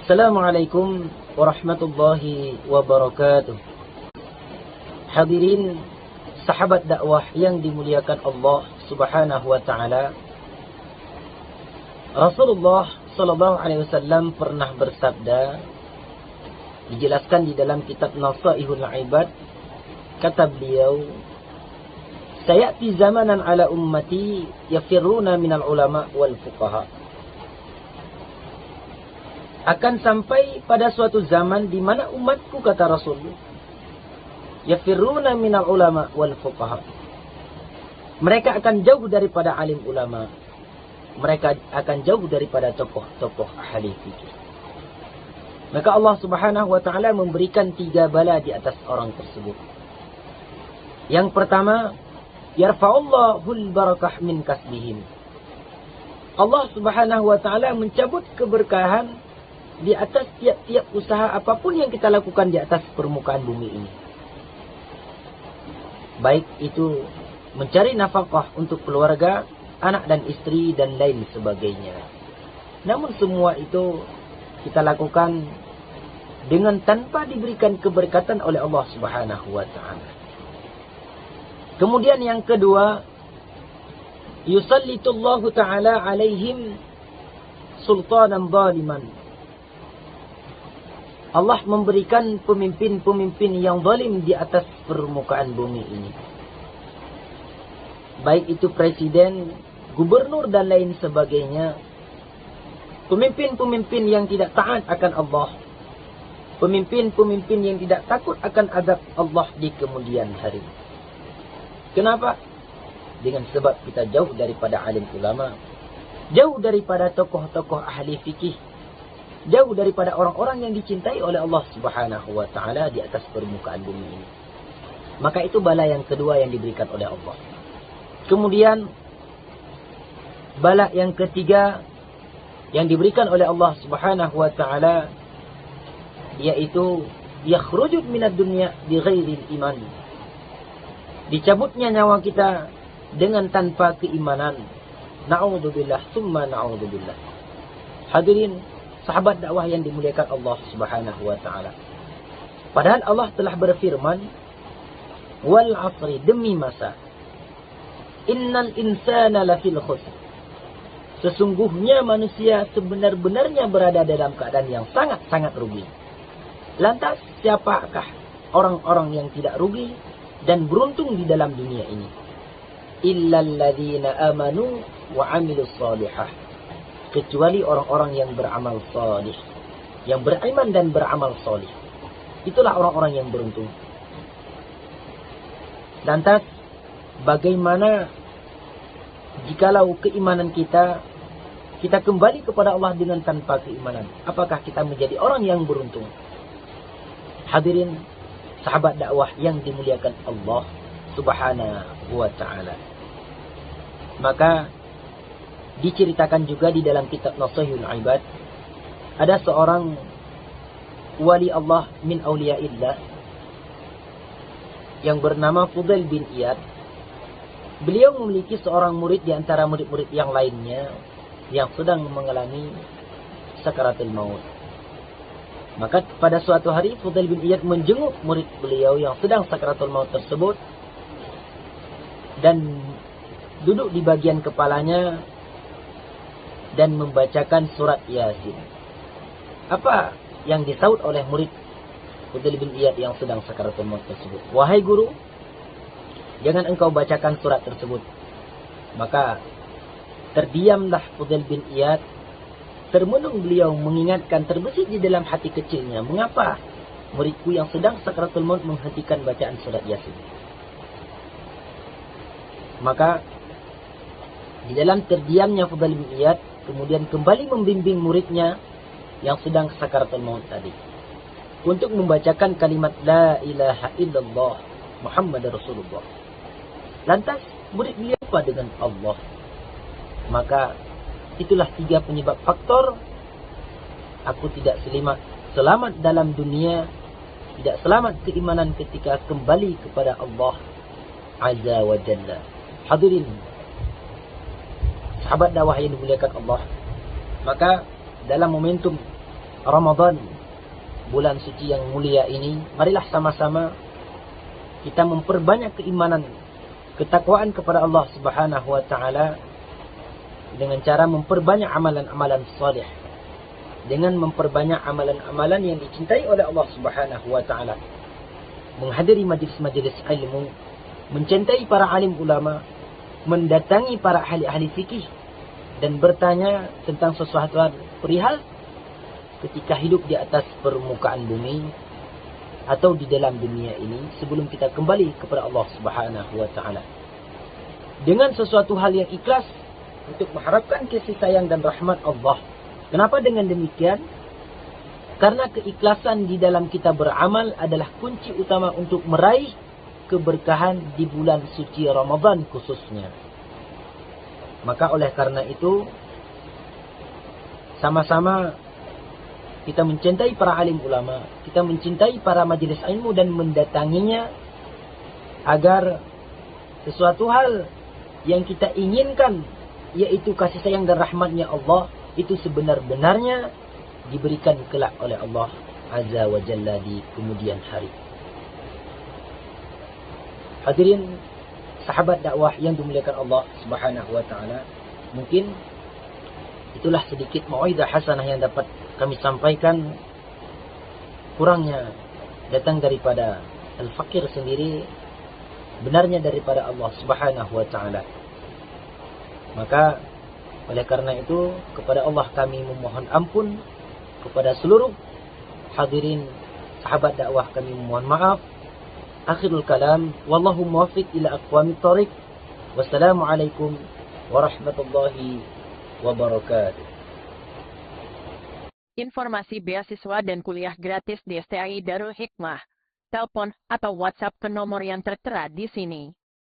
Assalamualaikum warahmatullahi wabarakatuh. Hadirin sahabat dakwah yang dimuliakan Allah Subhanahu wa taala. Rasulullah sallallahu alaihi wasallam pernah bersabda, dijelaskan di dalam kitab Nasaihul Ibad, kata beliau, sayati zamanan ala ummati yafirruna minal ulama wal fuqaha. Akan sampai pada suatu zaman di mana umatku, kata Rasul, yafirruna minal ulama wal fuqaha. Mereka akan jauh daripada alim ulama. Mereka akan jauh daripada tokoh-tokoh ahli fikih. Maka Allah Subhanahu wa taala memberikan 3 bala di atas orang tersebut. Yang pertama, yarfa'ullahul barakah min kasbihim. Allah Subhanahu wa taala mencabut keberkahan di atas tiap-tiap usaha apapun yang kita lakukan di atas permukaan bumi ini. Baik itu mencari nafkah untuk keluarga, anak dan istri, dan lain sebagainya. Namun semua itu kita lakukan dengan tanpa diberikan keberkatan oleh Allah Subhanahu wa taala. Kemudian yang kedua, yusallitullahu taala alaihim sultanan zaliman. Allah memberikan pemimpin-pemimpin yang zalim di atas permukaan bumi ini. Baik itu presiden, gubernur, dan lain sebagainya. Pemimpin-pemimpin yang tidak taat akan Allah. Pemimpin-pemimpin yang tidak takut akan azab Allah di kemudian hari. Kenapa? Dengan sebab kita jauh daripada alim ulama. Jauh daripada tokoh-tokoh ahli fikih. Jauh daripada orang-orang yang dicintai oleh Allah Subhanahu wa taala di atas permukaan bumi ini. Maka itu bala yang kedua yang diberikan oleh Allah. Kemudian bala yang ketiga yang diberikan oleh Allah Subhanahu wa taala, yaitu yakhrujud minad dunya bighairil iman. Dicabutnya nyawa kita dengan tanpa keimanan. Na'udzubillah tsumma na'udzubillah. Hadirin sahabat dakwah yang dimuliakan Allah Subhanahu wa taala. Padahal Allah telah berfirman, wal 'asri, demi masa, innal insana lafil khusr. Sesungguhnya manusia sebenar-benarnya berada dalam keadaan yang sangat-sangat rugi. Lantas siapakah orang-orang yang tidak rugi dan beruntung di dalam dunia ini? Illal ladzina amanu wa 'amilus shalihah. Kecuali orang-orang yang beramal salih, yang beriman dan beramal salih. Itulah orang-orang yang beruntung. Lantas bagaimana jikalau keimanan kita kembali kepada Allah dengan tanpa keimanan? Apakah kita menjadi orang yang beruntung? Hadirin sahabat dakwah yang dimuliakan Allah Subhanahu wa taala. Maka diceritakan juga di dalam kitab Nasaihul Ibad, ada seorang wali Allah min awliyaillah yang bernama Fudail bin Iyad. Beliau memiliki seorang murid di antara murid-murid yang lainnya yang sedang mengalami sakaratul maut. Maka pada suatu hari Fudail bin Iyad menjenguk murid beliau yang sedang sakaratul maut tersebut dan duduk di bagian kepalanya dan membacakan surat Yasin. Apa yang disaut oleh murid Fudail bin Iyad yang sedang sakaratul maut tersebut? Wahai guru, jangan engkau bacakan surat tersebut. Maka terdiamlah Fudail bin Iyad. Termenung beliau mengingatkan, terbesit di dalam hati kecilnya, mengapa muridku yang sedang sakaratul maut menghentikan bacaan surat Yasin? Maka di dalam terdiamnya Fudail bin Iyad, kemudian kembali membimbing muridnya yang sedang sakaratul maut tadi untuk membacakan kalimat la ilaha illallah Muhammad Rasulullah. Lantas murid beliau lupa dengan Allah. Maka itulah 3 penyebab faktor aku tidak selamat dalam dunia, tidak selamat keimanan ketika kembali kepada Allah Azza wa Jalla. Hadirin sahabat dakwah yang dimuliakan Allah, maka dalam momentum Ramadan, bulan suci yang mulia ini, marilah sama-sama kita memperbanyak keimanan, ketakwaan kepada Allah Subhanahu wa taala dengan cara memperbanyak amalan-amalan saleh, dengan memperbanyak amalan-amalan yang dicintai oleh Allah Subhanahu wa taala. Menghadiri majlis-majlis ilmu, mencintai para alim ulama, mendatangi para ahli-ahli fikih dan bertanya tentang sesuatu perihal ketika hidup di atas permukaan bumi atau di dalam dunia ini sebelum kita kembali kepada Allah Subhanahu wa taala. Dengan sesuatu hal yang ikhlas untuk mengharapkan kasih sayang dan rahmat Allah. Kenapa dengan demikian? Karena keikhlasan di dalam kita beramal adalah kunci utama untuk meraih keberkahan di bulan suci Ramadan khususnya. Maka oleh karena itu, sama-sama kita mencintai para alim ulama, kita mencintai para majelis ilmu dan mendatanginya agar sesuatu hal yang kita inginkan, yaitu kasih sayang dan rahmatnya Allah, itu sebenar-benarnya diberikan kelak oleh Allah Azza wa Jalla di kemudian hari. Hadirin sahabat dakwah yang dimuliakan Allah Subhanahu wa taala, mungkin itulah sedikit mau'izah hasanah yang dapat kami sampaikan. Kurangnya datang daripada al-fakir sendiri, benarnya daripada Allah Subhanahu wa taala. Maka oleh karena itu kepada Allah kami memohon ampun, kepada seluruh hadirin sahabat dakwah kami memohon maaf. Akhirul kalam, wallahu muwaffiq ila aqwamit thariq. Wassalamualaikum warahmatullahi wabarakatuh. Informasi beasiswa dan kuliah gratis di STAI Darul Hikmah. Telepon atau WhatsApp ke nomor yang tertera di sini.